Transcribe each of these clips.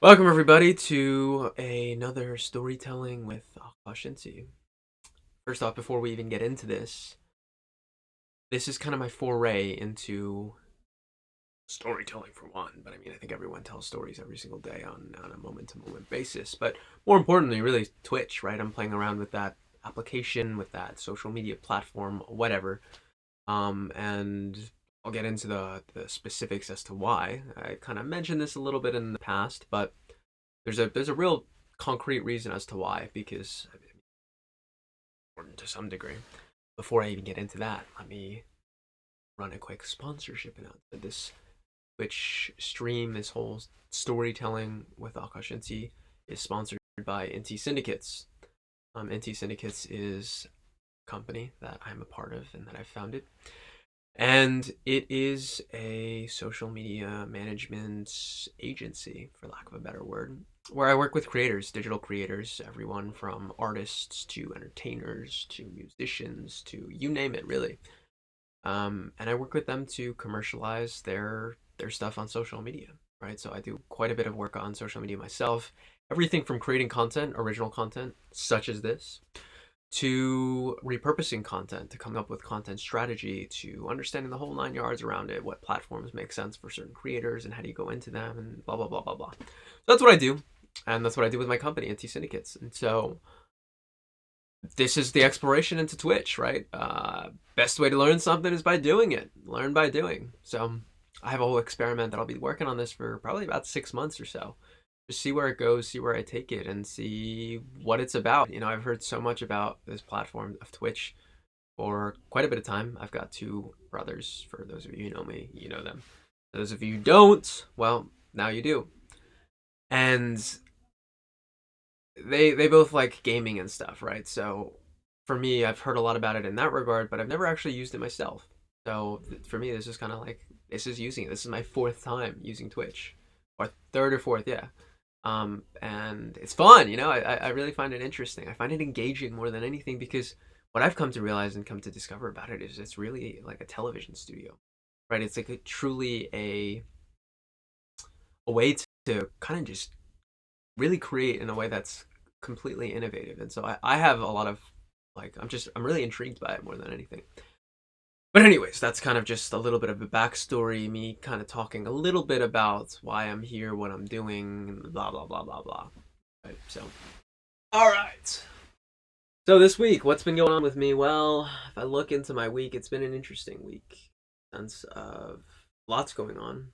Welcome everybody to another storytelling with Akash Inti. First off, before we even get into this is kind of my foray into storytelling for one. But I mean, I think everyone tells stories every single day on a moment-to-moment basis. But more importantly, really Twitch, right? I'm playing around with that application, with that social media platform, whatever. And I'll get into the specifics as to why. I kind of mentioned this a little bit in the past, but there's a real concrete reason as to why, because important to some degree. Before I even get into that, let me run a quick sponsorship announcement. This Twitch stream, this whole storytelling with Akash Inti, is sponsored by Inti Syndicates. Inti Syndicates is a company that I'm a part of and that I founded. And it is a social media management agency, for lack of a better word, where I work with creators, digital creators, everyone from artists to entertainers to musicians to you name it, really. And I work with them to commercialize their stuff on social media, right? So I do quite a bit of work on social media myself. Everything from creating content, original content, such as this, to repurposing content, to coming up with content strategy, to understanding the whole 9 yards around it, what platforms make sense for certain creators and how do you go into them, and blah blah blah blah blah. So that's what I do, and that's what I do with my company, NT Syndicates. And so this is the exploration into Twitch, right? Best way to learn something is by doing it. Learn by doing. So I have a whole experiment that I'll be working on this for probably about 6 months or so. Just see where it goes, see where I take it, and see what it's about. You know, I've heard so much about this platform of Twitch for quite a bit of time. I've got two brothers. For those of you who know me, you know them. For those of you who don't, well, now you do. And they both like gaming and stuff, right? So for me, I've heard a lot about it in that regard, but I've never actually used it myself. So for me, this is kind of like this is using it. This is my fourth time using Twitch, or third or fourth, yeah. And it's fun, you know. I really find it interesting. I find it engaging more than anything because what I've come to realize and come to discover about it is it's really like a television studio, right? It's like truly a way to kind of just really create in a way that's completely innovative. And so I have a lot of like I'm really intrigued by it more than anything. But anyways, that's kind of just a little bit of a backstory, me kind of talking a little bit about why I'm here, what I'm doing, blah blah blah blah blah. Right, so all right. So this week, what's been going on with me? Well, if I look into my week, it's been an interesting week. Sense of lots going on.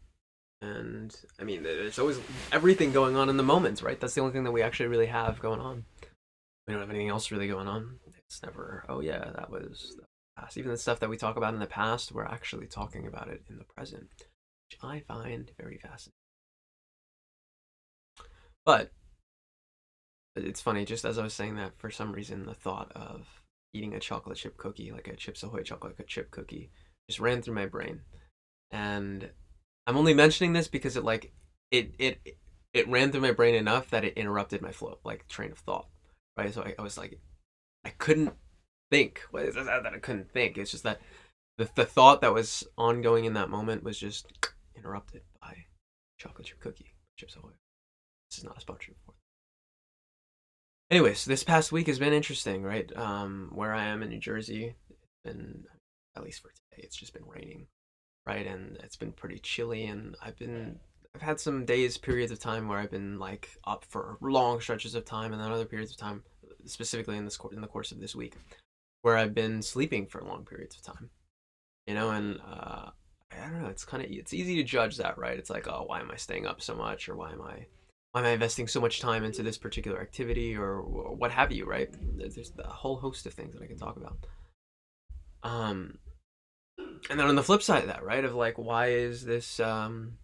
And I mean, there's always everything going on in the moment, right? That's the only thing that we actually really have going on. We don't have anything else really going on. It's never, oh yeah, that was the past. Even the stuff that we talk about in the past, we're actually talking about it in the present, which I find very fascinating. But it's funny, just as I was saying that, for some reason, the thought of eating a chocolate chip cookie, like a Chips Ahoy chocolate chip cookie, just ran through my brain. And I'm only mentioning this because it it it ran through my brain enough that it interrupted my flow, like train of thought, right? So I was like, I couldn't think. What is that I couldn't think? It's just that the thought that was ongoing in that moment was just interrupted by chocolate chip cookie, Chips Ahoy. This is not a sponsor for. Anyways, this past week has been interesting, right? Where I am in New Jersey, it's been, at least for today, it's just been raining, right? And it's been pretty chilly, and I've had some days, periods of time where I've been like up for long stretches of time, and then other periods of time, specifically in the course of this week, where I've been sleeping for long periods of time, you know. And I don't know, it's easy to judge that, right? It's like, oh, why am I staying up so much, or why am I investing so much time into this particular activity, or what have you, right? There's a whole host of things that I can talk about. Um, and then on the flip side of that, right, of like, why am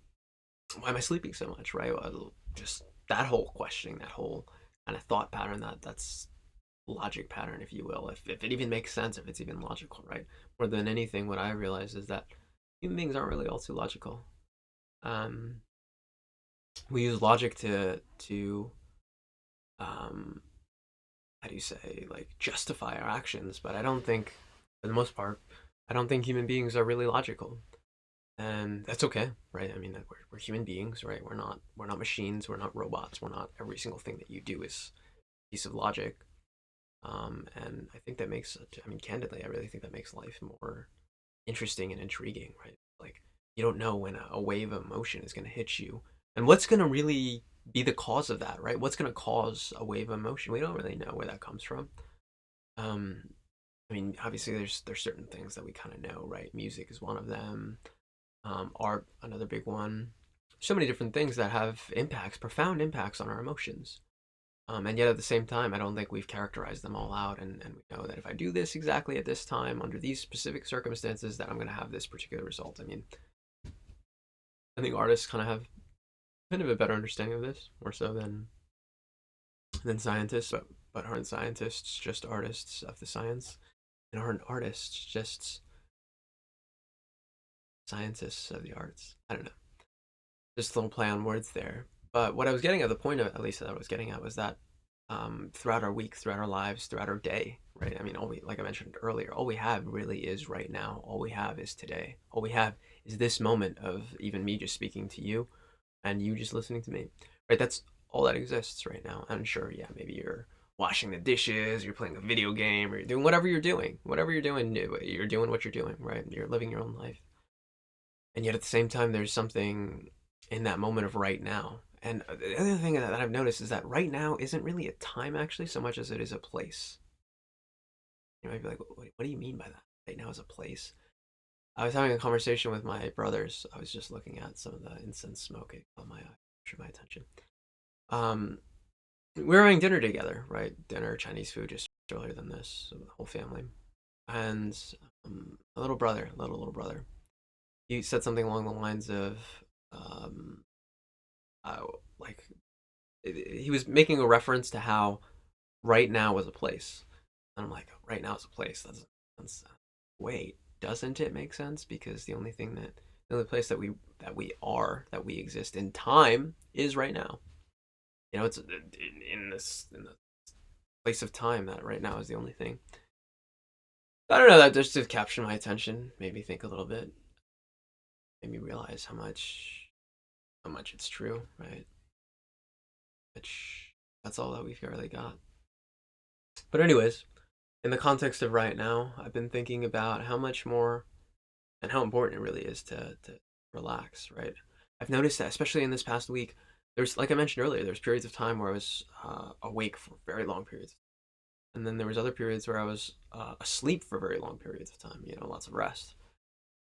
I sleeping so much, right? Well, just that whole questioning, that whole kind of thought pattern, that's logic pattern, if you will, if it even makes sense, if it's even logical, right? More than anything, what I realize is that human beings aren't really all too logical. Um, we use logic to um, how do you say, like, justify our actions, but I don't think, for the most part, I don't think human beings are really logical. And that's okay, right? I mean, we're human beings, right? We're not machines. We're not robots. We're not every single thing that you do is a piece of logic. And I think that makes, I mean, candidly, I really think that makes life more interesting and intriguing, right? Like, you don't know when a wave of emotion is going to hit you, and what's going to really be the cause of that, right? What's going to cause a wave of emotion? We don't really know where that comes from. Um, I mean, obviously, there's certain things that we kind of know, right? Music is one of them. Art, another big one. So many different things that have impacts, profound impacts on our emotions. And yet at the same time, I don't think we've characterized them all out. And we know that if I do this exactly at this time, under these specific circumstances, that I'm going to have this particular result. I mean, I think artists kind of have kind of a better understanding of this, more so than scientists. But aren't scientists just artists of the science? And aren't artists just scientists of the arts? I don't know. Just a little play on words there. But what I was getting at, the point of, at least that I was getting at, was that throughout our week, throughout our lives, throughout our day, right? I mean, like I mentioned earlier, all we have really is right now. All we have is today. All we have is this moment of even me just speaking to you and you just listening to me, right? That's all that exists right now. And sure, yeah, maybe you're washing the dishes, you're playing a video game, or you're doing whatever you're doing. Whatever you're doing what you're doing, right? You're living your own life. And yet at the same time, there's something in that moment of right now. And the other thing that I've noticed is that right now isn't really a time actually so much as it is a place. You might be like, what do you mean by that? Right now is a place. I was having a conversation with my brothers. I was just looking at some of the incense smoke. It caught my attention. Um, we were having dinner together, right? Dinner, Chinese food, just earlier than this, so the whole family. And a little brother, he said something along the lines of, um, uh, like he was making a reference to how right now was a place, and I'm like, right now is a place. That's wait, doesn't it make sense? Because the only place that we exist in time is right now. You know, it's in the place of time that right now is the only thing. I don't know, that just to capture my attention, made me think a little bit, made me realize how much it's true, right? Which that's all that we've really got. But anyways, in the context of right now, I've been thinking about how much more and how important it really is to relax, right? I've noticed that, especially in this past week, there's, like I mentioned earlier, there's periods of time where I was awake for very long periods. And then there was other periods where I was asleep for very long periods of time, lots of rest.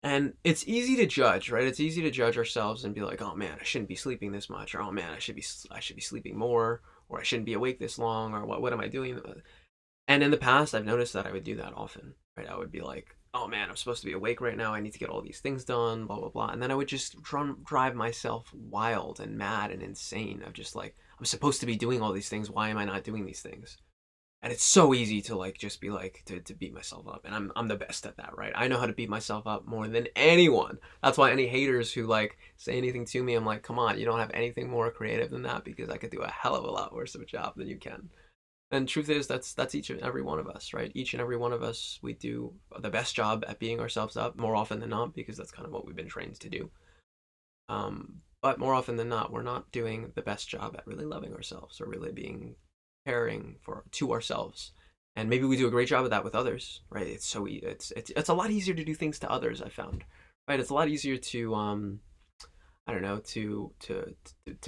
And it's easy to judge, right? It's easy to judge ourselves and be like, "Oh man, I shouldn't be sleeping this much," or "Oh man, I should be sleeping more," or "I shouldn't be awake this long," or "What am I doing?" And in the past, I've noticed that I would do that often, right? I would be like, "Oh man, I'm supposed to be awake right now. I need to get all these things done, blah blah blah," and then I would just drive myself wild and mad and insane of just like, "I'm supposed to be doing all these things. Why am I not doing these things?" And it's so easy to like just be like to beat myself up, and I'm the best at that, right? I know how to beat myself up more than anyone. That's why any haters who like say anything to me, I'm like, come on, you don't have anything more creative than that, because I could do a hell of a lot worse of a job than you can. And truth is, that's each and every one of us, right? Each and every one of us, we do the best job at beating ourselves up more often than not, because that's kind of what we've been trained to do. But more often than not, we're not doing the best job at really loving ourselves or really being caring for to ourselves. And maybe we do a great job of that with others, right? It's a lot easier to do things to others, I found, right? It's a lot easier to I don't know, to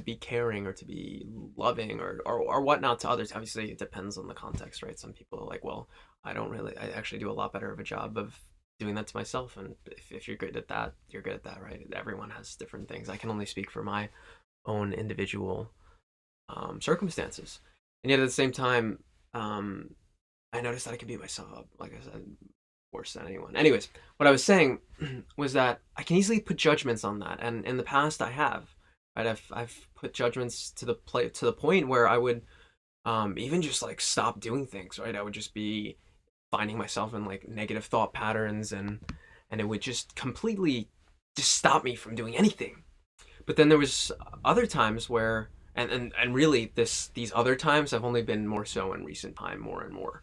be caring or to be loving or whatnot to others. Obviously, it depends on the context, right? Some people are like, well, I actually do a lot better of a job of doing that to myself. And if you're good at that, you're good at that, right? Everyone has different things. I can only speak for my own individual circumstances. And yet at the same time, um, I noticed that I could beat myself up, like I said, worse than anyone. Anyways, what I was saying was that I can easily put judgments on that, and in the past I have, right? I've put judgments to the point where I would even just like stop doing things, right? I would just be finding myself in like negative thought patterns, and it would just completely just stop me from doing anything. But then there was other times where and really these other times have only been more so in recent time, more and more,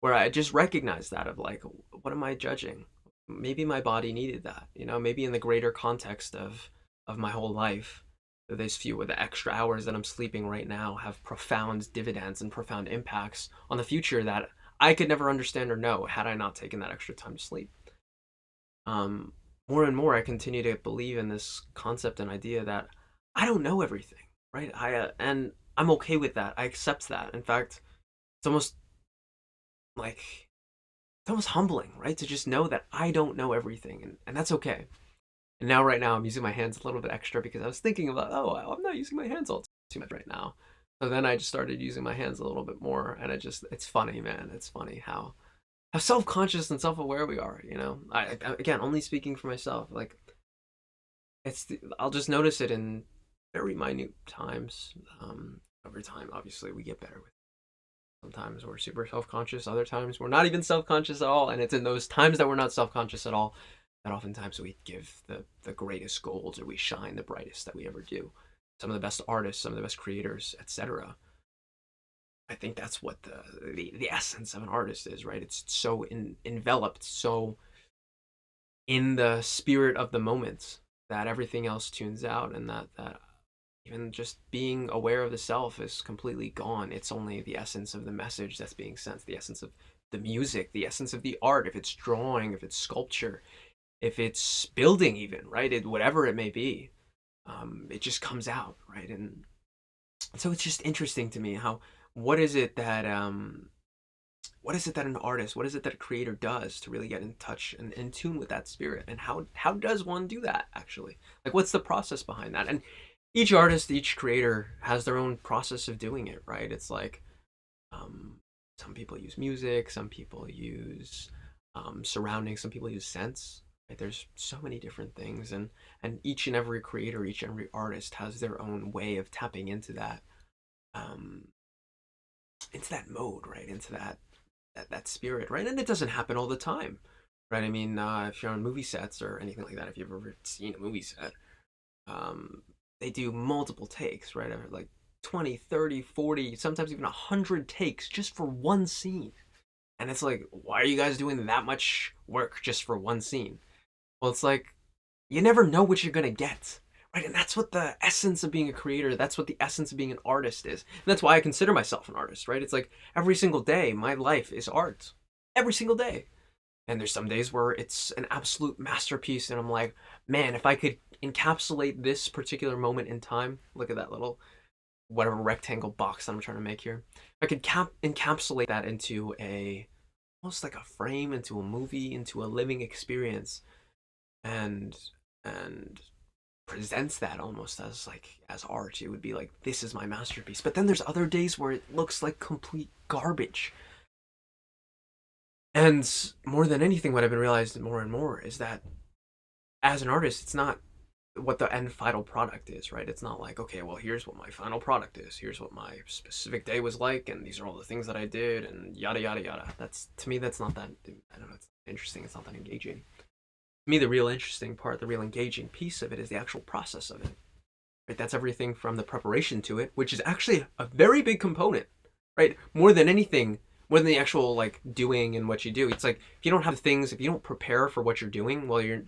where I just recognized that of like, what am I judging? maybe my body needed that, you know, maybe in the greater context of my whole life, these few of the extra hours that I'm sleeping right now have profound dividends and profound impacts on the future that I could never understand or know had I not taken that extra time to sleep. um, More and more, I continue to believe in this concept and idea that I don't know everything, right? And I'm okay with that. I accept that. In fact, it's almost like it's almost humbling, right? To just know that I don't know everything, and that's okay. And now, right now, I'm using my hands a little bit extra because I was thinking about, oh, I'm not using my hands all too much right now. So then I just started using my hands a little bit more, and it's funny, man. It's funny how self-conscious and self-aware we are, you know. Again, only speaking for myself, like I'll just notice it in very minute times. Over time, obviously, we get better with it. Sometimes we're super self-conscious, other times we're not even self-conscious at all, and it's in those times that we're not self-conscious at all that oftentimes we give the greatest gold, or we shine the brightest that we ever do. Some of the best artists, some of the best creators, etc. I think that's what the essence of an artist is, right? It's so enveloped, so in the spirit of the moment that everything else tunes out, and that even just being aware of the self is completely gone. It's only the essence of the message that's being sent, the essence of the music, the essence of the art, if it's drawing, if it's sculpture, if it's building even, right? Whatever it may be, it just comes out, right? And so it's just interesting to me how, what is it that an artist, what is it that a creator does to really get in touch and in tune with that spirit, and how does one do that actually? Like, what's the process behind that? And each artist, each creator has their own process of doing it, right? It's like, um, some people use music, some people use surroundings, some people use scents. Right? There's so many different things, and each and every creator, each and every artist has their own way of tapping um, into that mode, right? Into that spirit, right? And it doesn't happen all the time, right? I mean, if you're on movie sets or anything like that, if you've ever seen a movie set, um, they do multiple takes, right? Like 20, 30, 40, sometimes even 100 takes just for one scene. And it's like, why are you guys doing that much work just for one scene? Well, it's like, you never know what you're going to get. Right? And that's what the essence of being a creator, that's what the essence of being an artist is. And that's why I consider myself an artist, right? It's like every single day, my life is art. Every single day. And there's some days where it's an absolute masterpiece, and I'm like, man, if I could encapsulate this particular moment in time, look at that little whatever rectangle box that I'm trying to make here. If I could encapsulate that into almost like a frame, into a movie, into a living experience, and and presents that almost as art, it would be like, this is my masterpiece. But then there's other days where it looks like complete garbage. And more than anything, what I've been realizing more and more is that as an artist, it's not what the end final product is, right? It's not like, okay, well, here's what my final product is. Here's what my specific day was like, and these are all the things that I did, and yada yada yada. That's, to me, that's not that, I don't know, it's interesting. It's not that engaging. To me, the real interesting part, the real engaging piece of it is the actual process of it. Right? That's everything from the preparation to it, which is actually a very big component, right? More than anything, more than the actual like doing and what you do. It's like, if you don't have the things, if you don't prepare for what you're doing, well, you're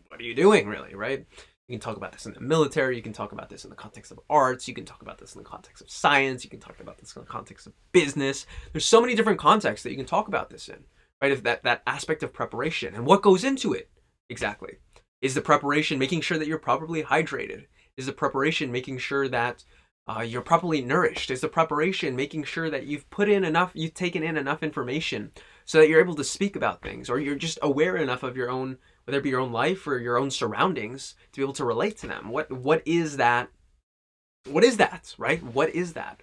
what are you doing really, right? You can talk about this in the military. You can talk about this in the context of arts. You can talk about this in the context of science. You can talk about this in the context of business. There's so many different contexts that you can talk about this in, right? If that aspect of preparation and what goes into it exactly. Is the preparation making sure that you're properly hydrated? Is the preparation making sure that you're properly nourished? Is the preparation making sure that you've taken in enough information so that you're able to speak about things, or you're just aware enough of your own, whether it be your own life or your own surroundings, to be able to relate to them? What is that? What is that? Right? What is that?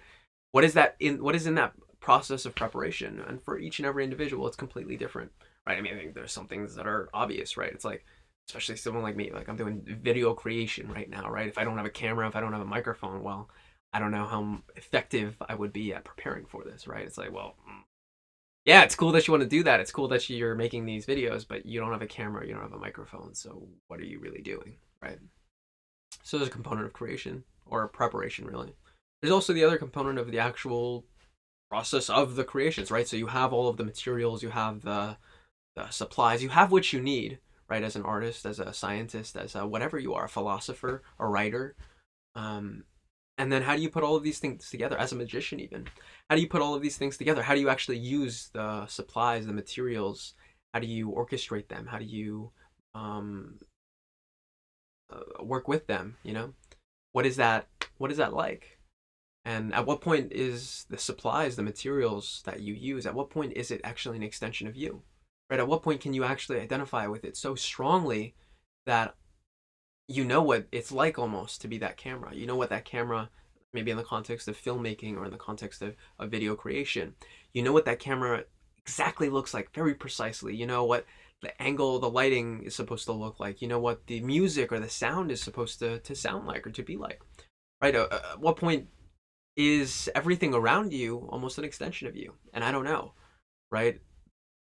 What is in that process of preparation? And for each and every individual, it's completely different, right? I mean, I think there's some things that are obvious, right? It's like, especially someone like me, like I'm doing video creation right now, right? If I don't have a camera, if I don't have a microphone, well, I don't know how effective I would be at preparing for this, right? It's like, well, yeah, it's cool that you want to do that. It's cool that you're making these videos, but you don't have a camera, you don't have a microphone. So what are you really doing, right? So there's a component of creation, or preparation, really. There's also the other component of the actual process of the creations, right? So you have all of the materials, you have supplies. You have what you need, right? As an artist, as a scientist, as a whatever you are, a philosopher, a writer. Um, and then how do you put all of these things together as a magician even? How do you put all of these things together? How do you actually use the supplies, the materials? How do you orchestrate them? How do you um, work with them? What is that? What is that like? And at what point is the supplies, the materials that you use, at what point is it actually an extension of you? Right? At what point can you actually identify with it so strongly that you know what it's like almost to be that camera? You know what that camera, maybe in the context of filmmaking or in the context of video creation, you know what that camera exactly looks like very precisely. You know what the angle, the lighting is supposed to look like. You know what the music or the sound is supposed to sound like or to be like. Right? At what point is everything around you almost an extension of you? And I don't know, right?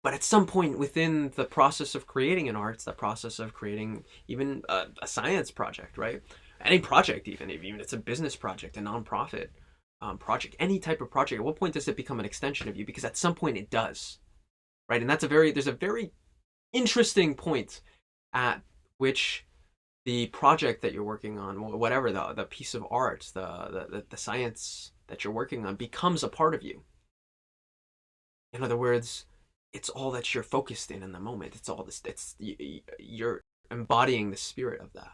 But at some point within the process of creating an art, it's the process of creating even a science project, right? Any project, even if it's a business project, a nonprofit project, any type of project. At what point does it become an extension of you? Because at some point it does, right? And there's a very interesting point at which the project that you're working on, whatever the piece of art, the science that you're working on, becomes a part of you. In other words, it's all that you're focused in the moment. It's all this. You're embodying the spirit of that.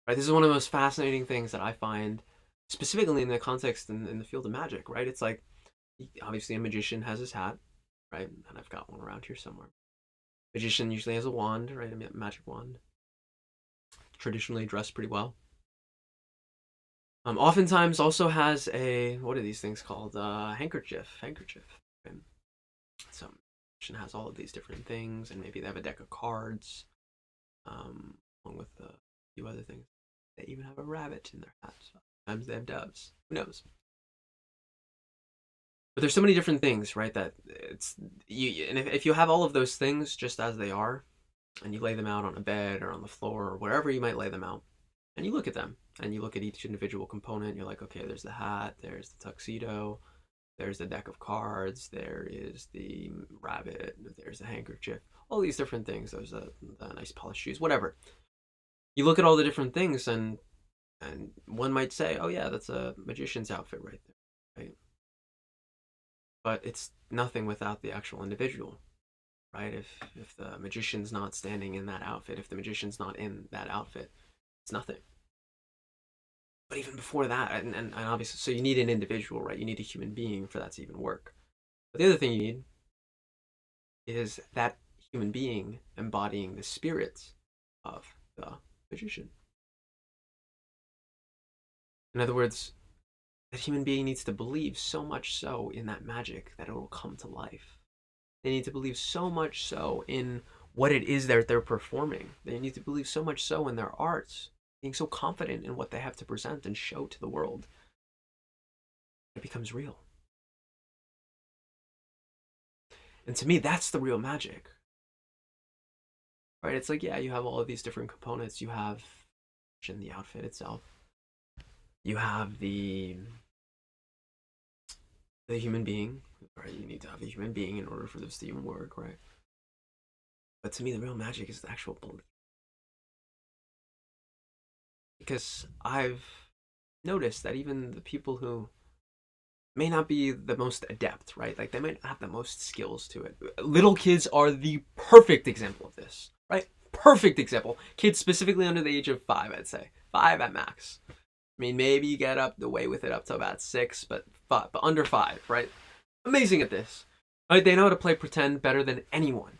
Right. This is one of the most fascinating things that I find, specifically in the context in the field of magic. Right. It's like obviously a magician has his hat, right, and I've got one around here somewhere. Magician usually has a wand, right, a magic wand. Traditionally dressed pretty well. Oftentimes also has a, what are these things called? Handkerchief. Right? So magician has all of these different things, and maybe they have a deck of cards, along with a few other things. They even have a rabbit in their hat. Sometimes they have doves. Who knows? But there's so many different things, right? That it's you, and if you have all of those things just as they are, and you lay them out on a bed or on the floor or wherever you might lay them out, and you look at them, and you look at each individual component, you're like, okay, there's the hat, there's the tuxedo, there's the deck of cards, there is the rabbit, there's the handkerchief, all these different things. There's the nice polished shoes, whatever. You look at all the different things, and one might say, oh yeah, that's a magician's outfit right there, right? But it's nothing without the actual individual, right? If the magician's not standing in that outfit, if the magician's not in that outfit, it's nothing. But even before that, and obviously, so you need an individual, right? You need a human being for that to even work. But the other thing you need is that human being embodying the spirit of the magician. In other words, that human being needs to believe so much so in that magic that it will come to life. They need to believe so much so in what it is that they're performing. They need to believe so much so in their arts, being so confident in what they have to present and show to the world. It becomes real. And to me, that's the real magic. Right? It's like, yeah, you have all of these different components. You have in the outfit itself. You have the human being, right? You need to have a human being in order for this to even work, right? But to me, the real magic is the actual belief. Because I've noticed that even the people who may not be the most adept, right? Like they might not have the most skills to it. Little kids are the perfect example of this, right? Perfect example. Kids specifically under the age of 5, I'd say. 5 at max. I mean, maybe you get up the way with it up to about 6, but under 5, right? Amazing at this. Right? They know how to play pretend better than anyone.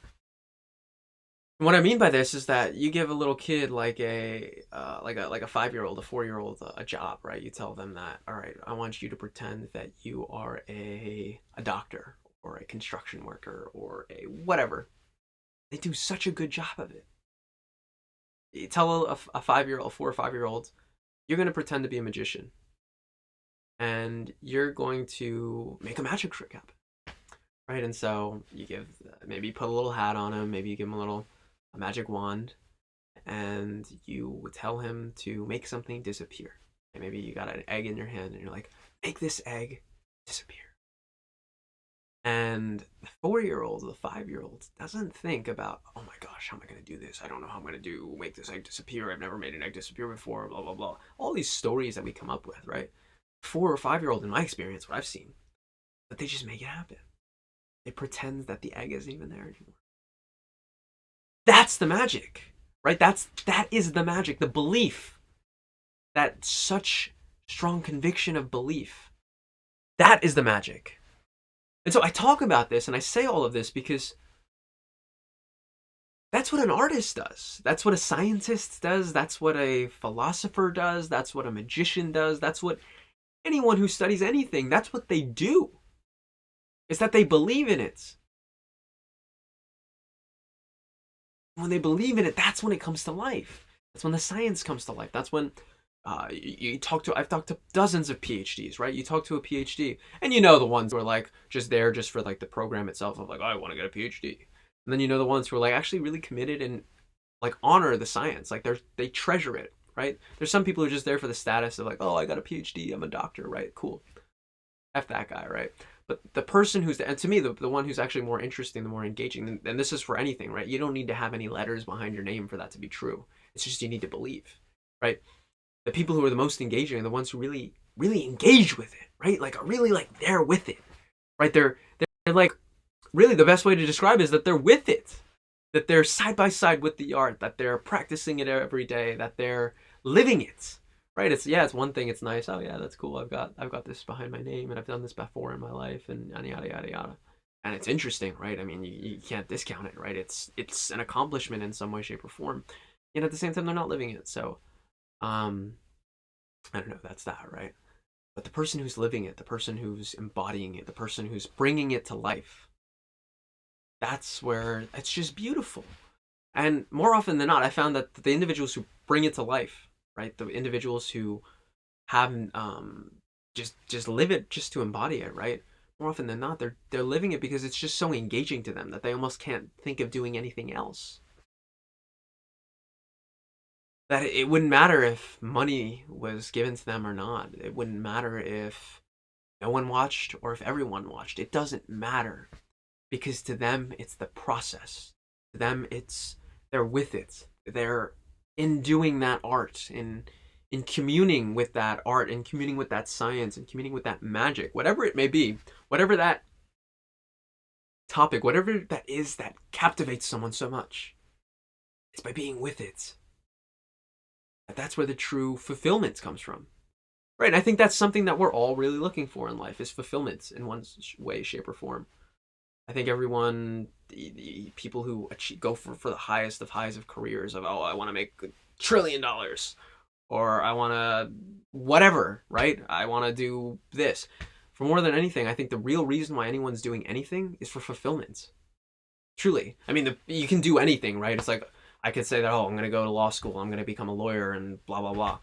And what I mean by this is that you give a little kid like a 5-year-old, a 4-year-old a job, right? You tell them that, all right, I want you to pretend that you are a doctor or a construction worker or a whatever. They do such a good job of it. You tell a 5-year-old, 4 or 5-year-old, you're going to pretend to be a magician, and you're going to make a magic trick happen, right? And so you give, maybe you put a little hat on him, maybe you give him a magic wand, and you tell him to make something disappear. And maybe you got an egg in your hand, and you're like, make this egg disappear. And the 4-year-old, the 5-year-old doesn't think about, oh my gosh, how am I going to do this? I don't know how I'm going to make this egg disappear. I've never made an egg disappear before, blah, blah, blah. All these stories that we come up with, right? 4 or 5-year-old, in my experience, what I've seen, but they just make it happen. They pretend that the egg isn't even there anymore. That's the magic, right? That is the magic, the belief, that such strong conviction of belief. That is the magic. And so I talk about this and I say all of this because that's what an artist does. That's what a scientist does. That's what a philosopher does. That's what a magician does. That's what anyone who studies anything, that's what they do. Is that they believe in it. When they believe in it, that's when it comes to life. That's when the science comes to life. That's when I've talked to dozens of PhDs, right? You talk to a PhD, and you know the ones who are like just there just for like the program itself of like, oh, I want to get a PhD. And then you know the ones who are like actually really committed and like honor the science. Like they treasure it, right? There's some people who are just there for the status of like, oh, I got a PhD, I'm a doctor, right? Cool. F that guy, right? But the person who's, and to me, the one who's actually more interesting, the more engaging, and this is for anything, right? You don't need to have any letters behind your name for that to be true. It's just you need to believe, right? The people who are the most engaging are the ones who really, really engage with it, right? Like are really like they're with it, right? They're like, really the best way to describe it is that they're with it, that they're side by side with the art, that they're practicing it every day, that they're living it, right? It's one thing. It's nice. Oh yeah, that's cool. I've got this behind my name, and I've done this before in my life, and yada yada yada yada. And it's interesting, right? I mean, you can't discount it, right? It's an accomplishment in some way, shape, or form. And at the same time, they're not living it. So, I don't know. That's that, right? But the person who's living it, the person who's embodying it, the person who's bringing it to life, that's where it's just beautiful. And more often than not, I found that the individuals who bring it to life, right, the individuals who have just live it just to embody it, right, more often than not, they're living it because it's just so engaging to them that they almost can't think of doing anything else. That it wouldn't matter if money was given to them or not. It wouldn't matter if no one watched or if everyone watched. It doesn't matter, because to them it's the process. To them it's they're with it. They're in doing that art, in communing with that art, in communing with that science, in communing with that magic, whatever it may be, whatever that topic, whatever that is that captivates someone so much. It's by being with it. That's where the true fulfillment comes from. Right, and I think that's something that we're all really looking for in life, is fulfillment in one way, shape, or form. I think everyone, the people who go for the highest of highs of careers of, oh, I want to make $1 trillion, or I want to whatever, right? I want to do this. For more than anything, I think the real reason why anyone's doing anything is for fulfillment. Truly. I mean, you can do anything, right? It's like, I could say that, oh, I'm going to go to law school, I'm going to become a lawyer, and blah, blah, blah.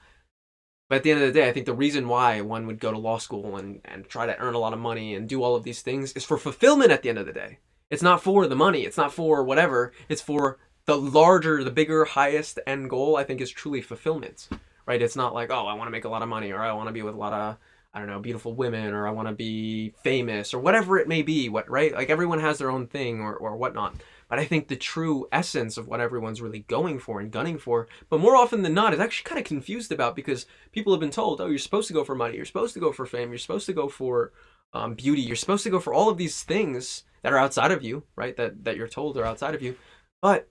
But at the end of the day, I think the reason why one would go to law school and try to earn a lot of money and do all of these things is for fulfillment at the end of the day. It's not for the money. It's not for whatever. It's for the larger, the bigger, highest end goal, I think, is truly fulfillment, right? It's not like, oh, I want to make a lot of money, or I want to be with a lot of, I don't know, beautiful women, or I want to be famous, or whatever it may be, right? Like everyone has their own thing or whatnot. But I think the true essence of what everyone's really going for and gunning for, but more often than not, is actually kind of confused about, because people have been told, oh, you're supposed to go for money, you're supposed to go for fame, you're supposed to go for beauty, you're supposed to go for all of these things that are outside of you, right? That you're told are outside of you. But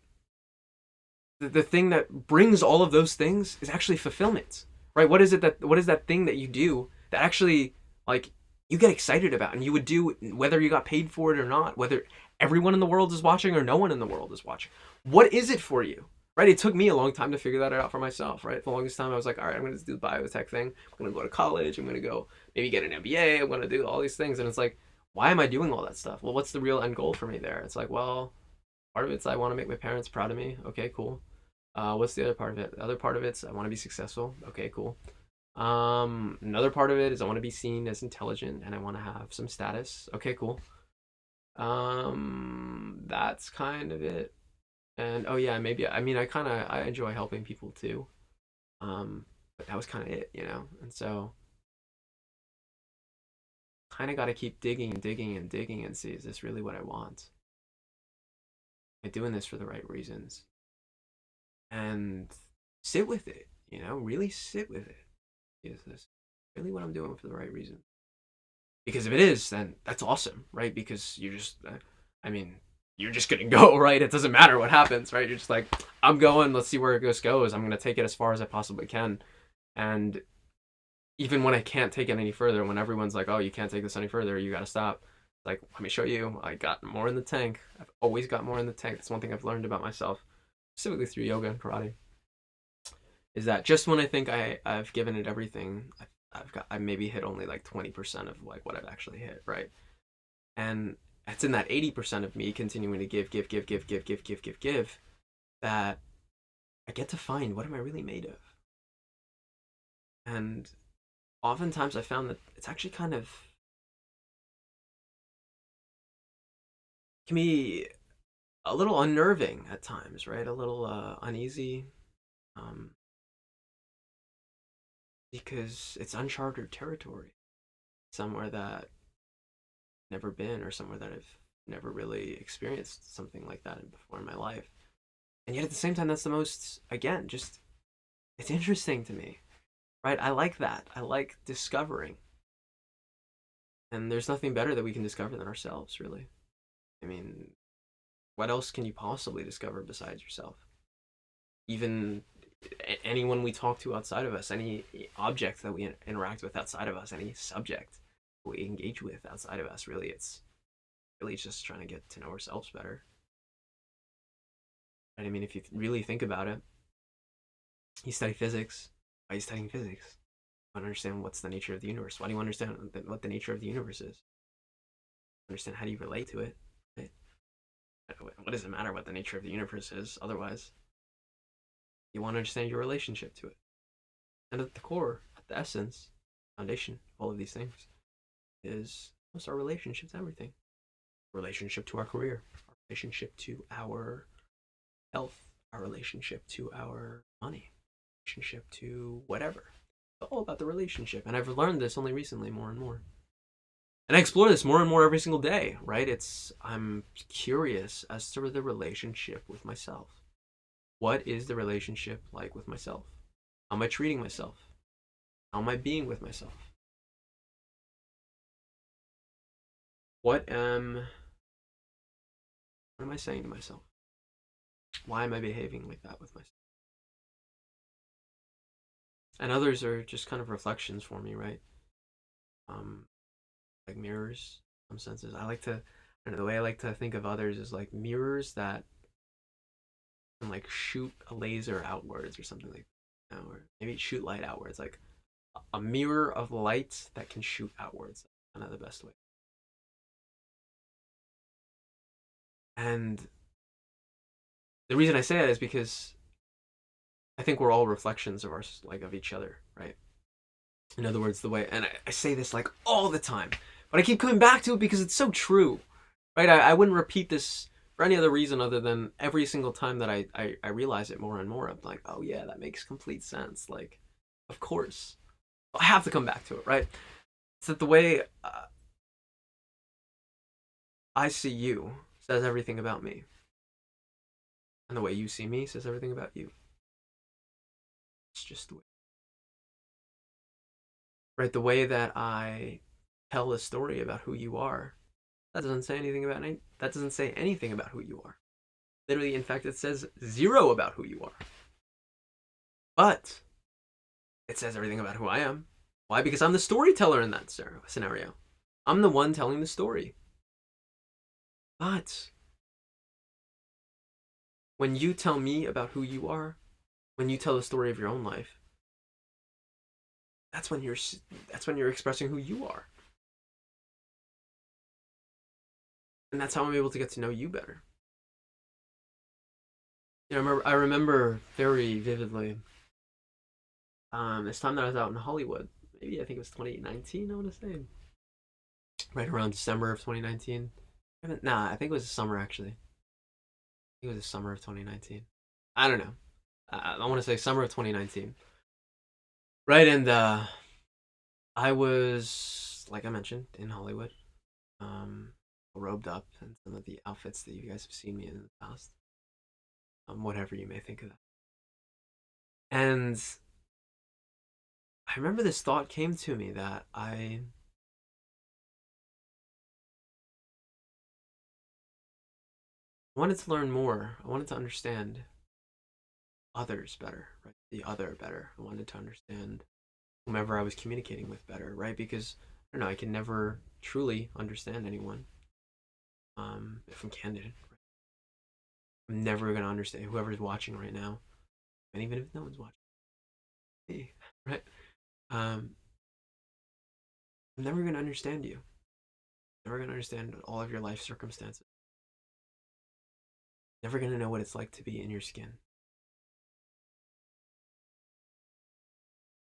the thing that brings all of those things is actually fulfillment, right? What is that thing that you do that actually, like, you get excited about and you would do whether you got paid for it or not, whether everyone in the world is watching or no one in the world is watching? What is it for you, right? It took me a long time to figure that out for myself, right? The longest time I was like, all right, I'm going to do the biotech thing. I'm going to go to college. I'm going to go maybe get an MBA. I'm going to do all these things. And it's like, why am I doing all that stuff? Well, what's the real end goal for me there? It's like, well, part of it's I want to make my parents proud of me. Okay, cool. What's the other part of it? The other part of it's I want to be successful. Okay, cool. Another part of it is I want to be seen as intelligent and I want to have some status. Okay, cool. That's kind of it. And oh yeah, maybe, I mean, I enjoy helping people too. But that was kind of it, you know. And so kind of got to keep digging and digging and digging and see, is this really what I want? Am I doing this for the right reasons? And sit with it, really sit with it. Is this really what I'm doing for the right reason? Because if it is, then that's awesome, right? Because you're just gonna go, right? It doesn't matter what happens, right? You're just like, I'm going, let's see where it goes. I'm gonna take it as far as I possibly can. And even when I can't take it any further, when everyone's like, oh, you can't take this any further, you gotta stop. Like, let me show you. I got more in the tank. I've always got more in the tank. That's one thing I've learned about myself, specifically through yoga and karate, is that just when I think I've given it everything, I maybe hit only like 20% of like what I've actually hit, right? And it's in that 80% of me continuing to give that I get to find, what am I really made of? And oftentimes I found that it's actually kind of, can be a little unnerving at times, right? A little uneasy, um, because it's uncharted territory, somewhere that I've never been, or somewhere that I've never really experienced something like that before in my life. And yet at the same time, that's the most, again, just, it's interesting to me, right? I like that. I like discovering. And there's nothing better that we can discover than ourselves, really. I mean, what else can you possibly discover besides yourself? Even anyone we talk to outside of us, any object that we interact with outside of us, any subject we engage with outside of us, really, it's just trying to get to know ourselves better. And I mean, if you really think about it, you study physics. Why are you studying physics? You want to understand what's the nature of the universe. Why do you understand what the nature of the universe is? Understand how do you relate to it, right? What does it matter what the nature of the universe is otherwise? You want to understand your relationship to it. And at the core, at the essence, foundation, all of these things, is what's our relationship to everything. Relationship to our career, our relationship to our health, our relationship to our money, relationship to whatever. It's all about the relationship. And I've learned this only recently more and more. And I explore this more and more every single day, right? I'm curious as to the relationship with myself. What is the relationship like with myself? How am I treating myself? How am I being with myself? What am I saying to myself? Why am I behaving like that with myself? And others are just kind of reflections for me, right? Like mirrors, in some senses. The way I like to think of others is like mirrors that can like shoot a laser outwards or something like that. Or maybe shoot light outwards, like a mirror of light that can shoot outwards. That's kind of the best way. And the reason I say that is because I think we're all reflections of of each other, right? In other words, the way, and I say this like all the time, but I keep coming back to it because it's so true, right? I wouldn't repeat this for any other reason other than every single time that I realize it more and more, I'm like, oh yeah, that makes complete sense. Like, of course, I have to come back to it, right? It's that the way I see you says everything about me, and the way you see me says everything about you. It's just the way, right? The way that I tell a story about who you are, that doesn't say anything about that doesn't say anything about who you are. Literally, in fact, it says zero about who you are. But it says everything about who I am. Why? Because I'm the storyteller in that scenario. I'm the one telling the story. But when you tell me about who you are, when you tell the story of your own life, that's when you're expressing who you are. And that's how I'm able to get to know you better. I remember very vividly this time that I was out in Hollywood. Maybe I think it was 2019, I want to say. Right around December of 2019. Nah, I think it was the summer actually. I think it was the summer of 2019. I don't know. I want to say summer of 2019. Right, and I was like I mentioned, in Hollywood, um, robed up in some of the outfits that you guys have seen me in the past, whatever you may think of that. And I remember this thought came to me that I wanted to learn more. I wanted to understand others better, right? The other better. I wanted to understand whomever I was communicating with better, right? Because I don't know, I can never truly understand anyone. If I'm candid, right? I'm never gonna understand whoever's watching right now, and even if no one's watching me, right? Um, I'm never gonna understand you. Never gonna understand all of your life circumstances. Never gonna know what it's like to be in your skin.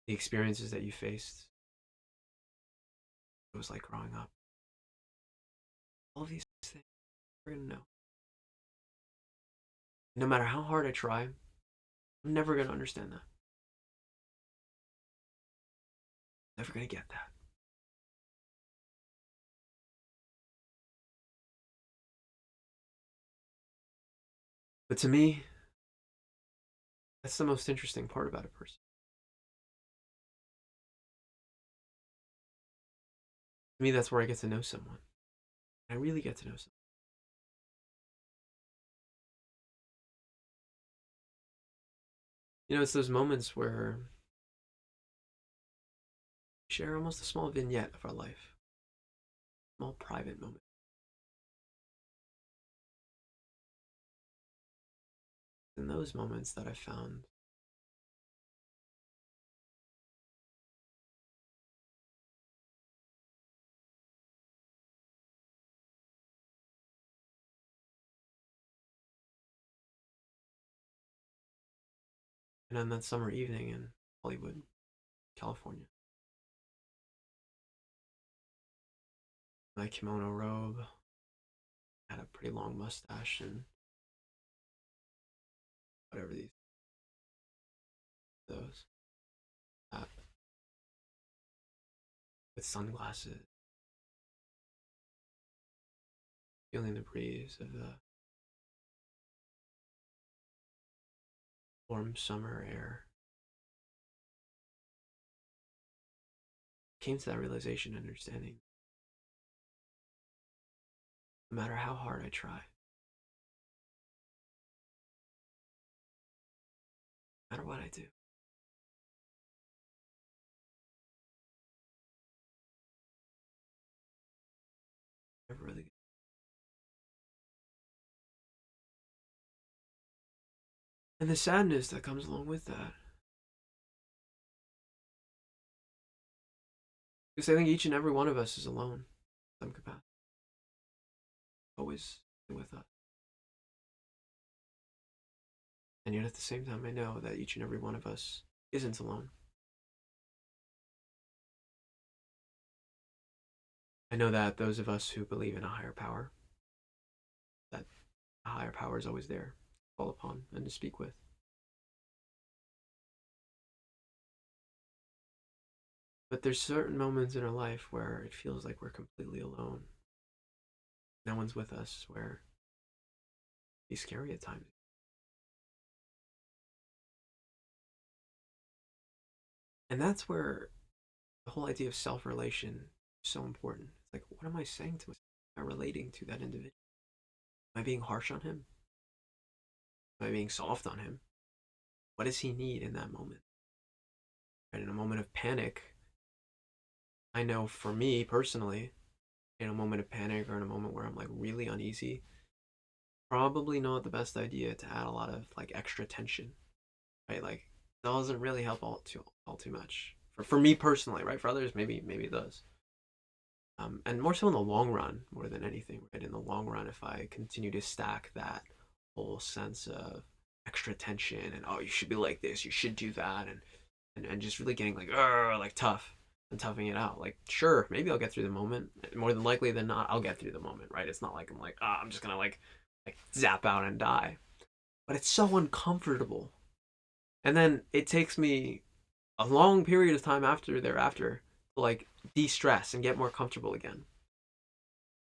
The experiences that you faced. It was like growing up. All of these things we're gonna know. No matter how hard I try, I'm never gonna understand that. Never gonna get that. But to me, that's the most interesting part about a person. To me, that's where I get to know someone. I really get to know someone. You know, it's those moments where we share almost a small vignette of our life, a small private moment. In those moments that I found and on that summer evening in Hollywood, California, my kimono robe, had a pretty long mustache and whatever those, uh, with sunglasses, feeling the breeze of the warm summer air. Came to that realization and understanding. No matter how hard I try, no matter what I do, I never really. And the sadness that comes along with that, because I think each and every one of us is alone, in some capacity, always with us. And yet at the same time, I know that each and every one of us isn't alone. I know that those of us who believe in a higher power, that a higher power is always there to call upon and to speak with. But there's certain moments in our life where it feels like we're completely alone. No one's with us, where it's scary at times. And that's where the whole idea of self-relation is so important. It's like, what am I saying to myself? Am I relating to that individual? Am I being harsh on him? Am I being soft on him? What does he need in that moment? And in a moment of panic, I know for me personally, in a moment of panic or in a moment where I'm like really uneasy, probably not the best idea to add a lot of like extra tension, right? Like doesn't really help all too much. For me personally, right? For others, maybe it does. And more so in the long run, more than anything, right? In the long run, if I continue to stack that whole sense of extra tension and oh, you should be like this, you should do that, and just really getting like tough and toughing it out. Like sure, maybe I'll get through the moment. More than likely than not, I'll get through the moment, right? It's not like I'm like I'm just gonna like zap out and die. But it's so uncomfortable. And then it takes me a long period of time after thereafter like de-stress and get more comfortable again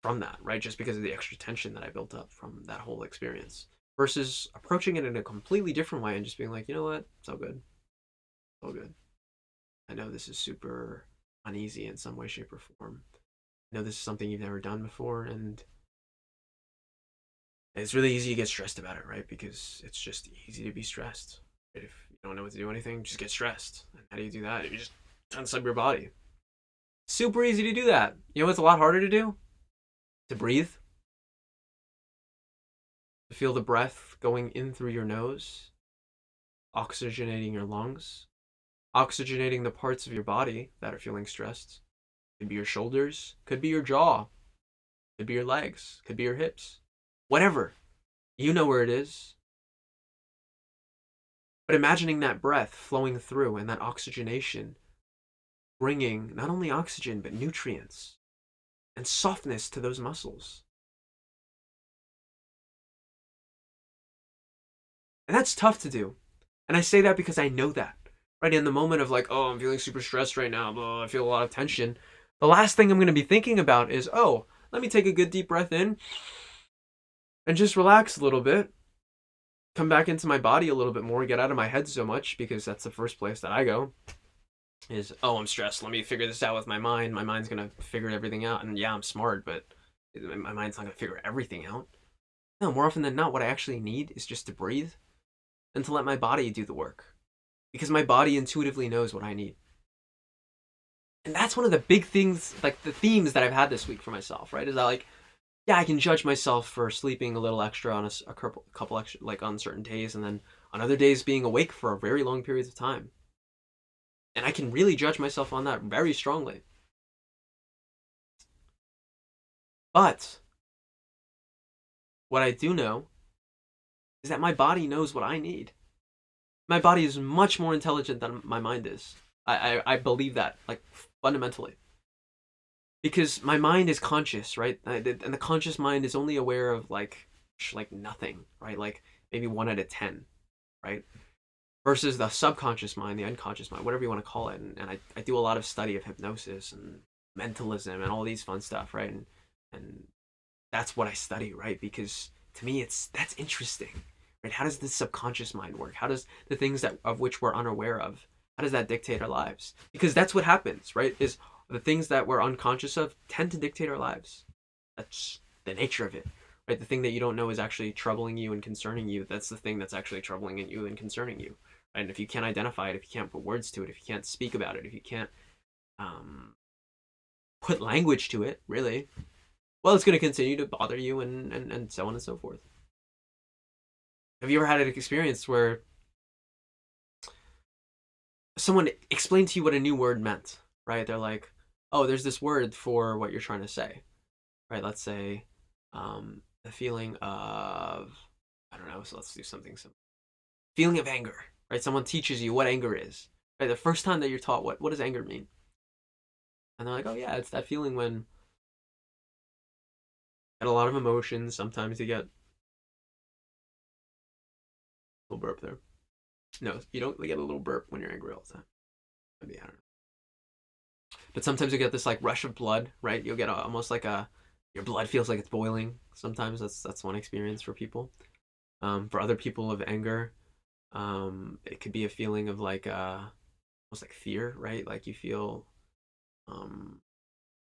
from that, right? Just because of the extra tension that I built up from that whole experience. Versus approaching it in a completely different way and just being like, you know what? It's all good. It's all good. I know this is super uneasy in some way, shape, or form. I know this is something you've never done before, and it's really easy to get stressed about it, right? Because it's just easy to be stressed. Right? If you don't know what to do anything, just get stressed. And how do you do that? You just tense up your body. Super easy to do that. You know what's a lot harder to do? To breathe. To feel the breath going in through your nose, oxygenating your lungs, oxygenating the parts of your body that are feeling stressed. Could be your shoulders, could be your jaw, could be your legs, could be your hips. Whatever. You know where it is. But imagining that breath flowing through and that oxygenation bringing not only oxygen, but nutrients and softness to those muscles. And that's tough to do. And I say that because I know that. Right in the moment of like, oh, I'm feeling super stressed right now, blah, I feel a lot of tension. The last thing I'm going to be thinking about is, oh, let me take a good deep breath in and just relax a little bit. Come back into my body a little bit more, get out of my head so much, because that's the first place that I go. Is, oh, I'm stressed. Let me figure this out with my mind. My mind's going to figure everything out. And yeah, I'm smart, but my mind's not going to figure everything out. No, more often than not, what I actually need is just to breathe and to let my body do the work. Because my body intuitively knows what I need. And that's one of the big things, like the themes that I've had this week for myself, right? Is that like, yeah, I can judge myself for sleeping a little extra on a couple extra, like on certain days, and then on other days being awake for a very long periods of time. And I can really judge myself on that very strongly. But what I do know is that my body knows what I need. My body is much more intelligent than my mind is. I believe that, like, fundamentally. Because my mind is conscious, right? And the conscious mind is only aware of, like nothing, right? Like, maybe 1 out of 10, right? Versus the subconscious mind, the unconscious mind, whatever you want to call it. And I do a lot of study of hypnosis and mentalism and all these fun stuff, right? And that's what I study, right? Because to me, that's interesting, right? How does the subconscious mind work? How does the things that of which we're unaware of, how does that dictate our lives? Because that's what happens, right? Is the things that we're unconscious of tend to dictate our lives. That's the nature of it, right? The thing that you don't know is actually troubling you and concerning you. That's the thing that's actually troubling you and concerning you. Right? And if you can't identify it, if you can't put words to it, if you can't speak about it, if you can't put language to it, really, well, it's going to continue to bother you and so on and so forth. Have you ever had an experience where someone explained to you what a new word meant, right? They're like, oh, there's this word for what you're trying to say, right? Let's say the feeling of, I don't know, so let's do something simple. Feeling of anger, right? Someone teaches you what anger is, right? The first time that you're taught what does anger mean? And they're like, oh yeah, it's that feeling when you get a lot of emotions. Sometimes you get a little burp there. No, you don't get a little burp when you're angry all the time. Maybe, I don't know. But sometimes you get this like rush of blood, right? You'll get almost like your blood feels like it's boiling. Sometimes that's one experience for people. For other people of anger, it could be a feeling of like almost like fear, right? Like you feel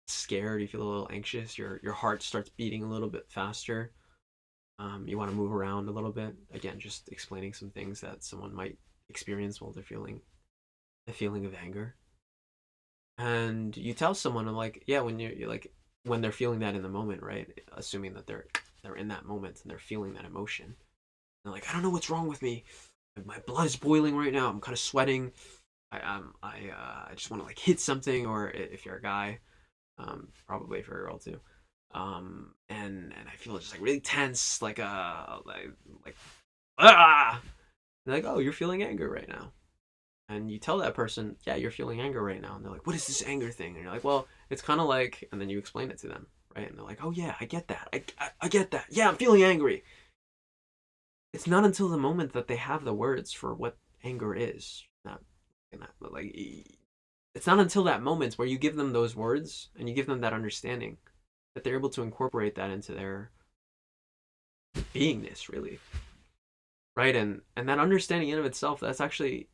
scared, you feel a little anxious, your heart starts beating a little bit faster. You want to move around a little bit. Again, just explaining some things that someone might experience while they're feeling the feeling of anger. And you tell someone, I'm like, yeah, when you're like, when they're feeling that in the moment, right? Assuming that they're in that moment and they're feeling that emotion. They're like, I don't know what's wrong with me. My blood is boiling right now. I'm kind of sweating. I just want to like hit something. Or if you're a guy, probably if you're a girl too. And I feel just like really tense, like ah. They're like, oh, you're feeling anger right now. And you tell that person, yeah, you're feeling anger right now. And they're like, what is this anger thing? And you're like, well, it's kind of like, and then you explain it to them, right? And they're like, oh yeah, I get that. I get that. Yeah, I'm feeling angry. It's not until the moment that they have the words for what anger is. Not like it's not until that moment where you give them those words and you give them that understanding that they're able to incorporate that into their beingness, really, right? And that understanding in of itself, that's actually,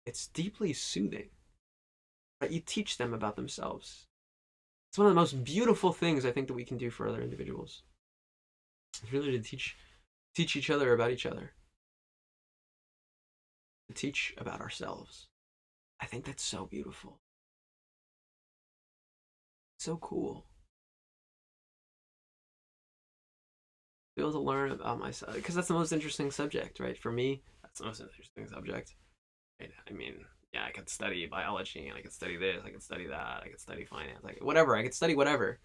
it's deeply soothing, right? You teach them about themselves. It's one of the most beautiful things I think that we can do for other individuals. It's really to teach each other about each other, to teach about ourselves. I think that's so beautiful, so cool. Be able to learn about myself, because that's the most interesting subject, right? For me, that's the most interesting subject. Right? I mean, yeah, I could study biology, and I could study this, I could study that, I could study finance, like whatever, I could study whatever.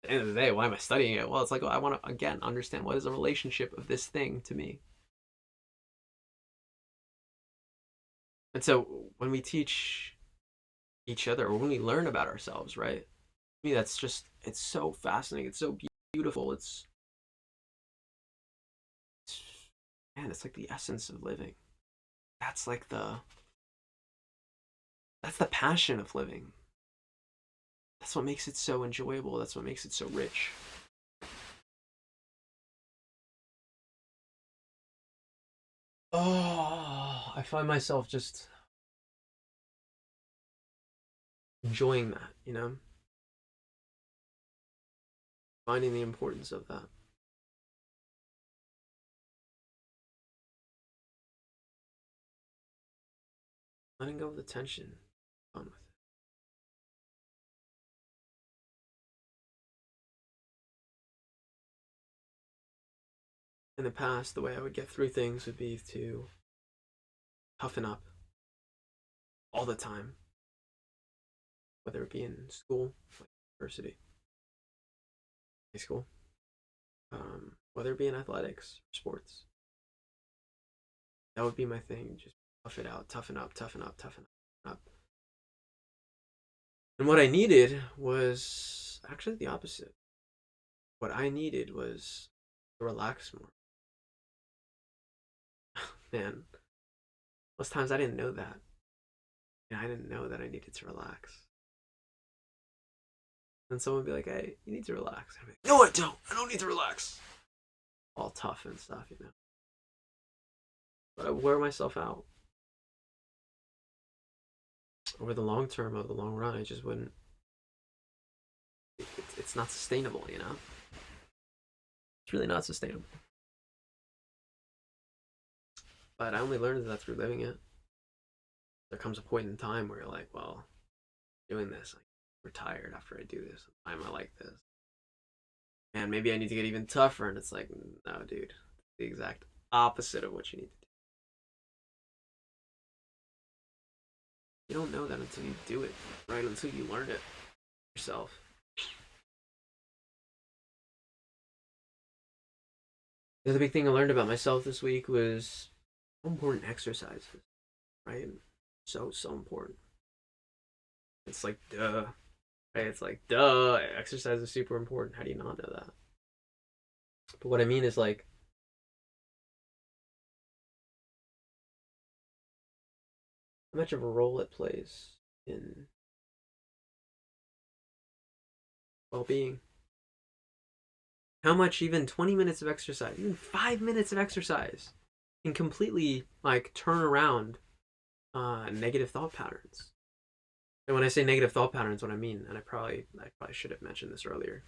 At the end of the day, why am I studying it? Well, it's like, well, I want to again understand what is the relationship of this thing to me. And so when we teach each other, or when we learn about ourselves, right? To me, that's just, it's so fascinating. It's so beautiful. It's man, it's like the essence of living. That's like that's the passion of living. That's what makes it so enjoyable. That's what makes it so rich. Oh, I find myself just enjoying that, finding the importance of that. Letting go of the tension. Fun with it. In the past, the way I would get through things would be to toughen up all the time, whether it be in school, like university, high school, whether it be in athletics, sports. That would be my thing. Just tough it out, toughen up, toughen up, toughen up. And what I needed was actually the opposite. What I needed was to relax more. Man, most times I didn't know that. And I didn't know that I needed to relax. And someone would be like, hey, you need to relax. And I'd be like, no, I don't. I don't need to relax. All tough and stuff, But I wear myself out. Over the long term, over the long run, I just wouldn't. It's not sustainable, It's really not sustainable. But I only learned that through living it. There comes a point in time where you're like, well, doing this, like, I'm retired after I do this. Why am I like this? And maybe I need to get even tougher. And it's like, no, dude, the exact opposite of what you need to do. You don't know that until you do it, right? Until you learn it yourself. The other big thing I learned about myself this week was how important exercise is, right? So important. It's like, duh, right? It's like, duh, exercise is super important. How do you not know that? But what I mean is, like, how much of a role it plays in well being. How much even 20 minutes of exercise, even 5 minutes of exercise, can completely, like, turn around negative thought patterns. And when I say negative thought patterns, what I mean, and I probably should have mentioned this earlier,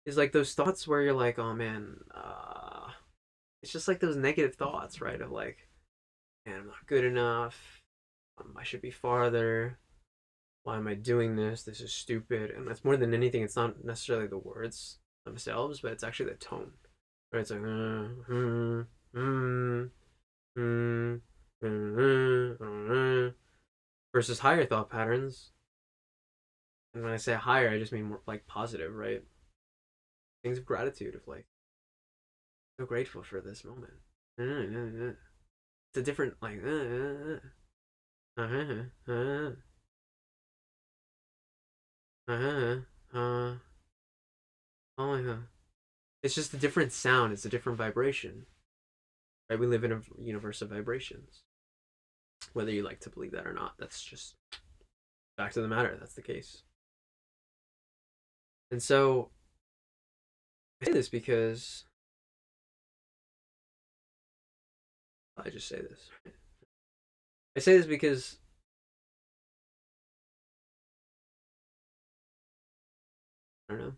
is like those thoughts where you're like, oh man, it's just like those negative thoughts, right? Of like, man, I'm not good enough. I should be farther. Why am I doing this? This is stupid. And that's more than anything. It's not necessarily the words themselves, but it's actually the tone. Right? It's like, versus higher thought patterns. And when I say higher, I just mean more like positive, right? Things of gratitude, of like, so grateful for this moment. It's a different, like, oh my god. It's just a different sound. It's a different vibration. Right? We live in a universe of vibrations. Whether you like to believe that or not, that's just Back to the matter, that's the case. And so I say this because I just say this. I say this because I don't know.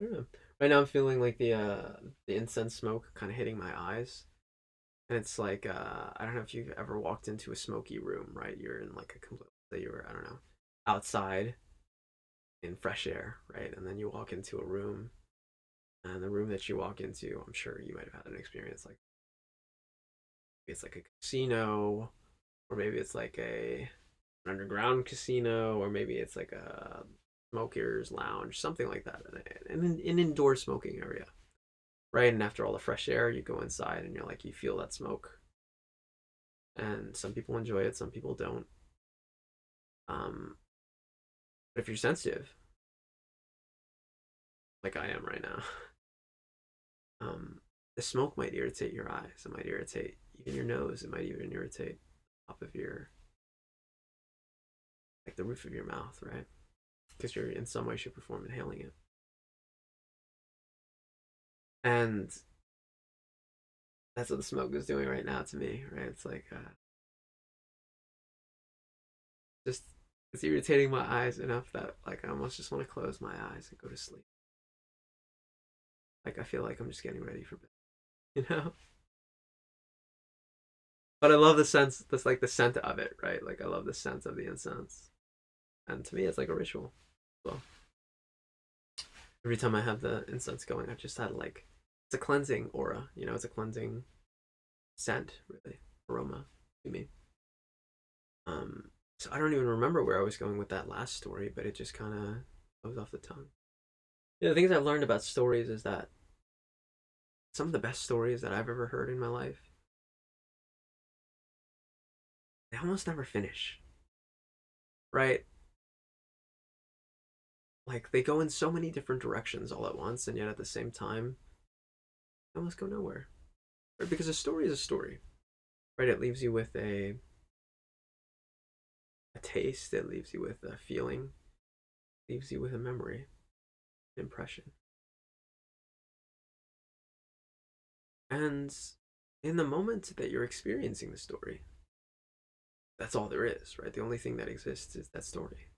I don't know. Right now I'm feeling like the incense smoke kind of hitting my eyes. And it's like I don't know if you've ever walked into a smoky room, right? You're in like a complete that you were, I don't know, outside in fresh air, right? And then you walk into a room, and the room that you walk into, I'm sure you might have had an experience like it's like a casino, or maybe it's like an underground casino, or maybe it's like a smoker's lounge, something like that, an indoor smoking area, right? And after all the fresh air, you go inside and you're like, you feel that smoke, and some people enjoy it, some people don't. But if you're sensitive, like I am right now, um, the smoke might irritate your eyes. It might irritate even your nose. It might even irritate the top of your, like the roof of your mouth, right? Because you're in some way, shape, or form inhaling it. And that's what the smoke is doing right now to me, right? It's like just it's irritating my eyes enough that like I almost just want to close my eyes and go to sleep. Like I feel like I'm just getting ready for bed, you know. But I love the sense, that's like the scent of it, right? Like I love the scent of the incense, and to me, it's like a ritual. Well, every time I have the incense going, I've just had like it's a cleansing aura, you know, it's a cleansing scent, really aroma to me. So I don't even remember where I was going with that last story, but it just kind of goes off the tongue. Yeah, the things I've learned about stories is that some of the best stories that I've ever heard in my life, they almost never finish, right? Like they go in so many different directions all at once, and yet at the same time, they almost go nowhere. Right? Because a story is a story, right? It leaves you with a taste, it leaves you with a feeling, it leaves you with a memory, an impression. And in the moment that you're experiencing the story, that's all there is, right? The only thing that exists is that story.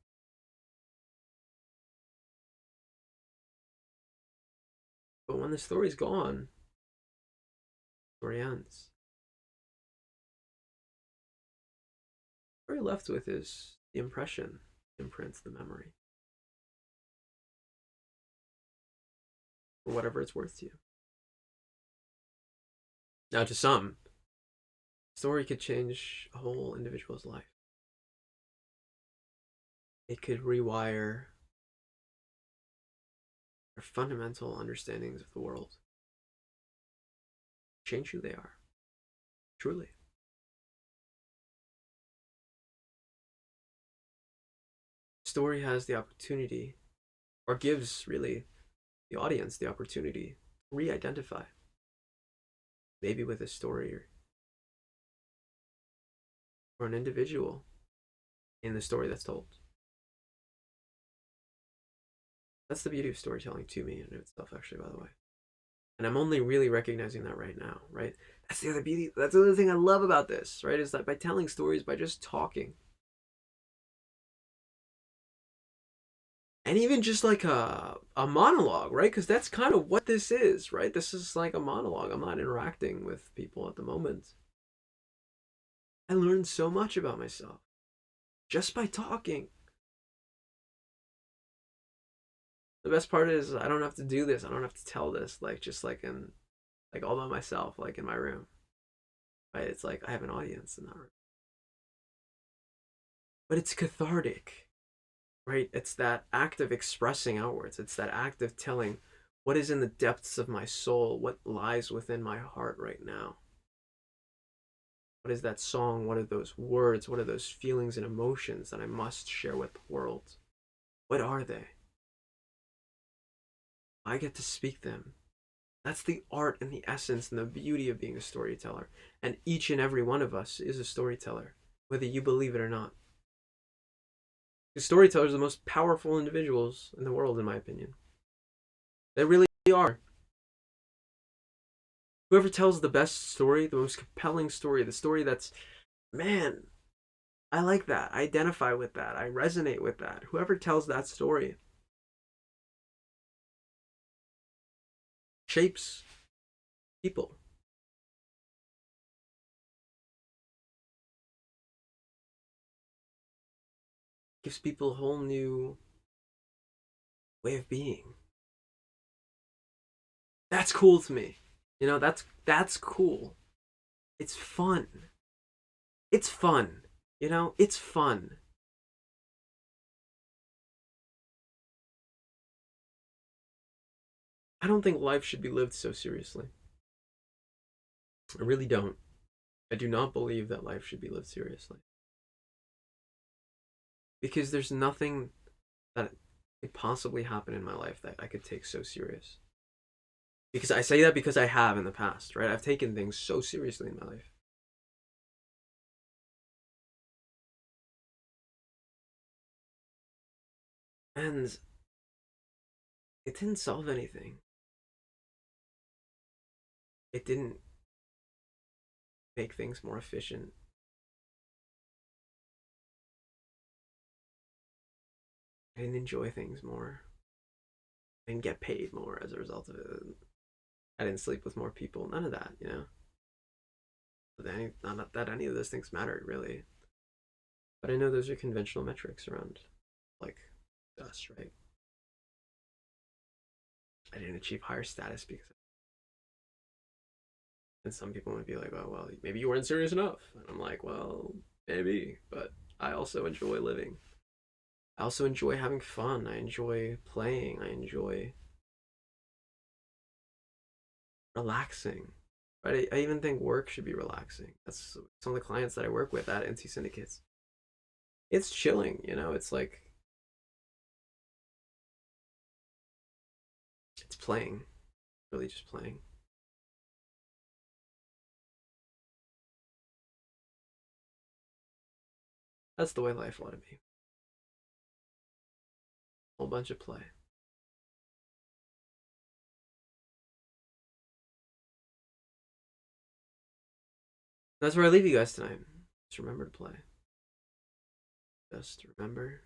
But when the story's gone, the story ends. What you're left with is the impression, the imprint, the memory, for whatever it's worth to you. Now, to some, story could change a whole individual's life. It could rewire their fundamental understandings of the world, change who they are, truly. Story has the opportunity, or gives really the audience the opportunity to re identify, maybe with a story or an individual in the story that's told. That's the beauty of storytelling to me in itself, actually, by the way. And I'm only really recognizing that right now, right? That's the other beauty. That's the other thing I love about this, right? Is that by telling stories, by just talking, and even just like a monologue, right? Because that's kind of what this is, right? This is like a monologue. I'm not interacting with people at the moment. I learned so much about myself just by talking. The best part is I don't have to do this. I don't have to tell this like just like in like all by myself, like in my room. Right? It's like I have an audience in that room. But it's cathartic, right? It's that act of expressing outwards. It's that act of telling what is in the depths of my soul, what lies within my heart right now. What is that song? What are those words? What are those feelings and emotions that I must share with the world? What are they? I get to speak them. That's the art and the essence and the beauty of being a storyteller. And each and every one of us is a storyteller, whether you believe it or not. Because storytellers are the most powerful individuals in the world, in my opinion. They really are. Whoever tells the best story, the most compelling story, the story that's, man, I like that. I identify with that. I resonate with that. Whoever tells that story shapes people. Gives people a whole new way of being. That's cool to me. You know, that's cool. It's fun. It's fun. You know, it's fun. I don't think life should be lived so seriously. I really don't. I do not believe that life should be lived seriously. Because there's nothing that could possibly happen in my life that I could take so serious. Because I say that because I have in the past, right? I've taken things so seriously in my life. And it didn't solve anything. It didn't make things more efficient. I didn't enjoy things more. I didn't get paid more as a result of it. I didn't sleep with more people. None of that, you know? Not that any of those things mattered, really. But I know those are conventional metrics around, like, us, right? I didn't achieve higher status because. And some people might be like, oh, well, maybe you weren't serious enough. And I'm like, well, maybe. But I also enjoy living. I also enjoy having fun. I enjoy playing. I enjoy relaxing. Right? I even think work should be relaxing. That's some of the clients that I work with at NC Syndicates. It's chilling, you know. It's like it's playing, really just playing. That's the way life ought to be. A whole bunch of play. That's where I leave you guys tonight. Just remember to play. Just remember.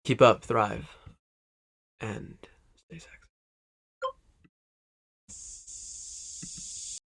Keep up, thrive, and stay sexy.